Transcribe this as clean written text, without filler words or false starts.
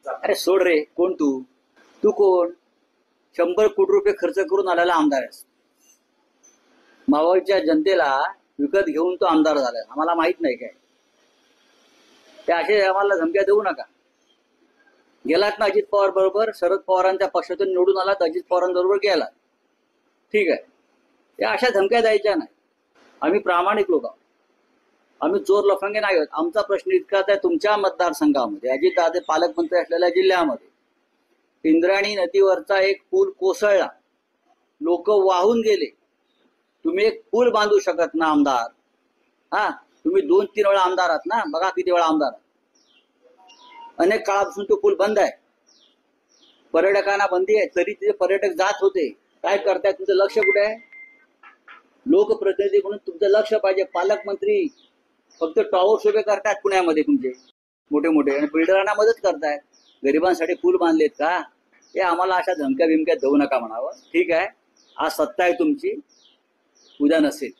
अरे सोड रे, कोण तू? तू कोण? 100 कोटी रुपये खर्च करून आलेला आमदार आहेस. मावळच्या जनतेला विकत घेऊन तो आमदार झालाय. आम्हाला माहित नाही काय? ते असे आम्हाला धमक्या देऊ नका. गेलात ना अजित पवार बरोबर, शरद पवारांच्या पक्षातून निवडून आलात, अजित पवारांबरोबर गेलात. ठीक आहे, त्या अशा धमक्या द्यायच्या नाही. आम्ही प्रामाणिक लोक आहोत. आम्ही चोर लफंगे नाही आहोत. आमचा प्रश्न इतकाच आहे, तुमच्या मतदारसंघामध्ये अजितदादा पालकमंत्री असलेल्या जिल्ह्यामध्ये इंद्रायणी नदीवरचा एक पूल कोसळला, लोक वाहून गेले. तुम्ही एक पूल बांधू शकत ना आमदार? हा, तुम्ही 2-3 वेळा आमदार आहात ना, बघा किती वेळा आमदार. अनेक काळापासून तो पूल बंद आहे, पर्यटकांना बंदी आहे, तरी तिथे पर्यटक जात होते. काय करताय? तुमचं लक्ष कुठे आहे? लोकप्रतिनिधी म्हणून तुमचं लक्ष पाहिजे. पालकमंत्री फक्त टॉवर्स उभे करतायत पुण्यामध्ये तुमचे मोठे मोठे, आणि बिल्डरांना मदत करतायत. गरिबांसाठी पूल बांधलेत का? हे आम्हाला अशा धमक्या बिमक्या देऊ नका म्हणावं. ठीक आहे, आज सत्ता आहे तुमची, उद्या नसेल.